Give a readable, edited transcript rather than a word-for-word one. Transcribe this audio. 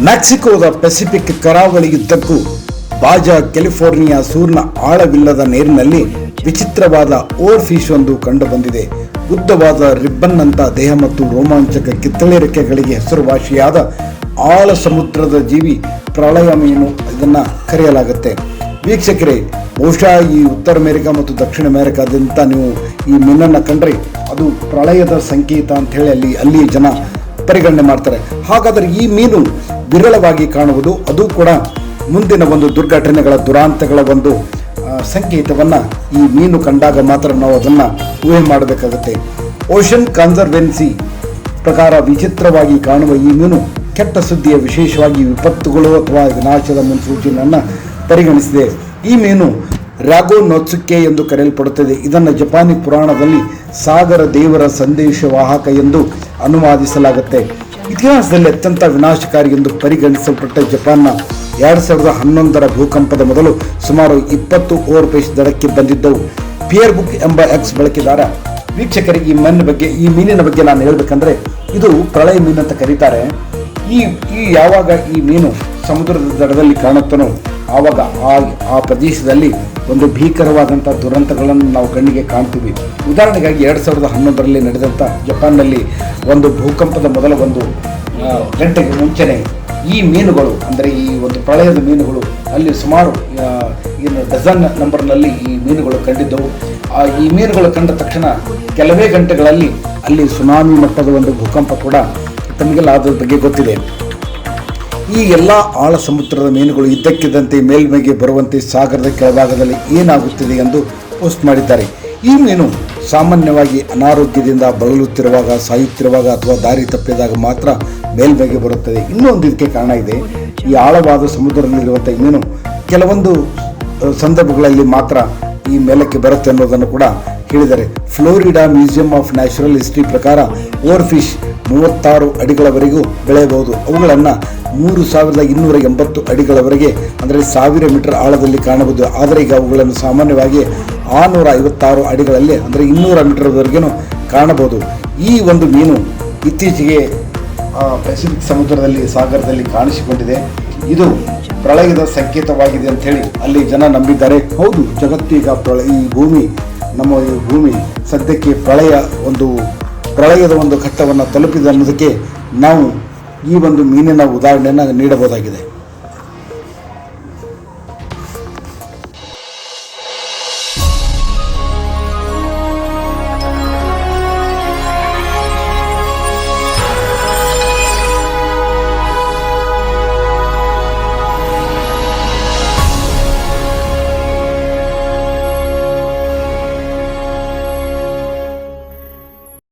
ಮೆಕ್ಸಿಕೋದ Pacific ಕರಾವಳಿಯುದ್ದಕ್ಕೂ ಬಾಜಾ California ಸೂರ್ಯನ ಆಳವಿಲ್ಲದ ನೀರಿನಲ್ಲಿ ವಿಚಿತ್ರವಾದ ಓರ್ ಫಿಶ್ ಒಂದು ಕಂಡುಬಂದಿದೆ. ಉದ್ದವಾದ ರಿಬ್ಬನ್ನಂತ ದೇಹ ಮತ್ತು ರೋಮಾಂಚಕ ಕಿತ್ತಳೆ ರೆಕ್ಕೆಗಳಿಗೆ ಹೆಸರುವಾಸಿಯಾದ ಆಳ ಸಮುದ್ರದ ಜೀವಿ ಪ್ರಳಯ ಮೀನು ಇದನ್ನು ಕರೆಯಲಾಗುತ್ತೆ. ವೀಕ್ಷಕರೇ, ಬಹುಶಃ ಈ ಉತ್ತರ ಅಮೆರಿಕ ಮತ್ತು ದಕ್ಷಿಣ ಅಮೆರಿಕಾದಂತ ನೀವು ಈ ಮೀನನ್ನು ಕಂಡ್ರೆ ಅದು ಪ್ರಳಯದ ಸಂಕೇತ ಅಂಥೇಳಿ ಅಲ್ಲಿ ಜನ ಪರಿಗಣನೆ ಮಾಡ್ತಾರೆ. ಹಾಗಾದರೆ ಈ ಮೀನು ವಿರಳವಾಗಿ ಕಾಣುವುದು, ಅದು ಕೂಡ ಮುಂದಿನ ಒಂದು ದುರ್ಘಟನೆಗಳ ದುರಾಂತಗಳ ಒಂದು ಸಂಕೇತವನ್ನು ಈ ಮೀನು ಕಂಡಾಗ ಮಾತ್ರ ನಾವು ಅದನ್ನು ಊಹೆ ಮಾಡಬೇಕಾಗುತ್ತೆ. ಓಷನ್ ಕನ್ಸರ್ವೆನ್ಸಿ ಪ್ರಕಾರ ವಿಚಿತ್ರವಾಗಿ ಕಾಣುವ ಈ ಮೀನು ಕೆಟ್ಟ ಸುದ್ದಿಯ, ವಿಶೇಷವಾಗಿ ವಿಪತ್ತುಗಳು ಅಥವಾ ವಿನಾಶದ ಮುನ್ಸೂಚನೆಯನ್ನು ಪರಿಗಣಿಸಿದೆ. ಈ ಮೀನು ರ್ಯಾಗೋ ನೋತ್ಸುಕೆ ಎಂದು ಕರೆಯಲ್ಪಡುತ್ತದೆ. ಇದನ್ನು ಜಪಾನಿ ಪುರಾಣದಲ್ಲಿ ಸಾಗರ ದೇವರ ಸಂದೇಶವಾಹಕ ಎಂದು ಅನುವಾದಿಸಲಾಗುತ್ತೆ. ಇತಿಹಾಸದಲ್ಲಿ ಅತ್ಯಂತ ವಿನಾಶಕಾರಿ ಎಂದು ಪರಿಗಣಿಸಲ್ಪಟ್ಟ ಜಪಾನ್ನ 2011 ಭೂಕಂಪದ ಮೊದಲು ಸುಮಾರು 20 ಓರ್ ಫಿಶ್ ದಡಕ್ಕೆ ಬಂದಿದ್ದವು. ಪಿಯರ್ ಬುಕ್ ಎಂಬ ಎಕ್ಸ್ ಬಳಕೆದಾರ. ವೀಕ್ಷಕರಿಗೆ ಈ ಮೀನಿನ ಬಗ್ಗೆ ನಾನು ಹೇಳಬೇಕಂದ್ರೆ, ಇದು ಪ್ರಳಯ ಮೀನು ಅಂತ ಕರೀತಾರೆ. ಯಾವಾಗ ಈ ಮೀನು ಸಮುದ್ರದ ದಡದಲ್ಲಿ ಕಾಣುತ್ತಾನೋ ಆವಾಗ ಆ ಪ್ರದೇಶದಲ್ಲಿ ಒಂದು ಭೀಕರವಾದಂಥ ದುರಂತಗಳನ್ನು ನಾವು ಕಣ್ಣಿಗೆ ಕಾಣ್ತೀವಿ. ಉದಾಹರಣೆಗಾಗಿ 2011ರಲ್ಲಿ ನಡೆದಂಥ ಜಪಾನ್ನಲ್ಲಿ ಒಂದು ಭೂಕಂಪದ ಮೊದಲ ಒಂದು ಗಂಟೆಗೆ ಮುಂಚೆನೆ ಈ ಮೀನುಗಳು, ಅಂದರೆ ಈ ಒಂದು ಪ್ರಳಯದ ಮೀನುಗಳು ಅಲ್ಲಿ ಸುಮಾರು ಡಜನ್ ನಂಬರ್ನಲ್ಲಿ ಈ ಮೀನುಗಳು ಕಂಡಿದ್ದವು. ಈ ಮೀನುಗಳು ಕಂಡ ತಕ್ಷಣ ಕೆಲವೇ ಗಂಟೆಗಳಲ್ಲಿ ಅಲ್ಲಿ ಸುನಾಮಿ ಮಟ್ಟದ ಒಂದು ಭೂಕಂಪ ಕೂಡ ತಮಗೆಲ್ಲ ಅದರ ಬಗ್ಗೆ ಗೊತ್ತಿದೆ. ಈ ಎಲ್ಲ ಆಳ ಸಮುದ್ರದ ಮೀನುಗಳು ಇದ್ದಕ್ಕಿದ್ದಂತೆ ಮೇಲ್ಮೈಗೆ ಬರುವಂತೆ ಸಾಗರದ ಕೆಳಭಾಗದಲ್ಲಿ ಏನಾಗುತ್ತಿದೆ ಎಂದು ಪೋಸ್ಟ್ ಮಾಡಿದ್ದಾರೆ. ಈ ಮೀನು ಸಾಮಾನ್ಯವಾಗಿ ಅನಾರೋಗ್ಯದಿಂದ ಬಳಲುತ್ತಿರುವಾಗ, ಸಾಯುತ್ತಿರುವಾಗ ಅಥವಾ ದಾರಿ ತಪ್ಪಿದಾಗ ಮಾತ್ರ ಮೇಲ್ಮೈಗೆ ಬರುತ್ತದೆ. ಇನ್ನೊಂದು ಇದಕ್ಕೆ ಕಾರಣ ಇದೆ. ಈ ಆಳವಾದ ಸಮುದ್ರದಲ್ಲಿರುವಂಥ ಈ ಮೀನು ಕೆಲವೊಂದು ಸಂದರ್ಭಗಳಲ್ಲಿ ಮಾತ್ರ ಈ ಮೇಲಕ್ಕೆ ಬರುತ್ತೆ ಅನ್ನೋದನ್ನು ಕೂಡ ಹೇಳಿದ್ದಾರೆ. Florida museum of natural history ಪ್ರಕಾರ ಓರ್ ಫಿಶ್ 36 ಅಡಿಗಳವರೆಗೂ ಬೆಳೆಯಬಹುದು. ಅವುಗಳನ್ನು 3280 ಅಡಿಗಳವರೆಗೆ, ಅಂದರೆ 1000 ಮೀಟರ್ ಆಳದಲ್ಲಿ ಕಾಣಬಹುದು. ಆದರೆ ಈಗ ಅವುಗಳನ್ನು ಸಾಮಾನ್ಯವಾಗಿ 656 ಅಡಿಗಳಲ್ಲಿ, ಅಂದರೆ 200 ಮೀಟರ್ವರೆಗೂ ಕಾಣಬಹುದು. ಈ ಒಂದು ಮೀನು ಇತ್ತೀಚೆಗೆ ಪೆಸಿಫಿಕ್ ಸಮುದ್ರದಲ್ಲಿ, ಸಾಗರದಲ್ಲಿ ಕಾಣಿಸಿಕೊಂಡಿದೆ. ಇದು ಪ್ರಳಯದ ಸಂಕೇತವಾಗಿದೆ ಅಂಥೇಳಿ ಅಲ್ಲಿ ಜನ ನಂಬಿದ್ದಾರೆ. ಹೌದು, ಜಗತ್ತೀಗ ನಮ್ಮ ಈ ಭೂಮಿ ಸದ್ಯಕ್ಕೆ ಪ್ರಳಯದ ಒಂದು ಘಟ್ಟವನ್ನು ತಲುಪಿದೆ ಅನ್ನೋದಕ್ಕೆ ನಾವು ಈ ಒಂದು ಮೀನಿನ ಉದಾಹರಣೆಯನ್ನು ನೀಡಬಹುದಾಗಿದೆ.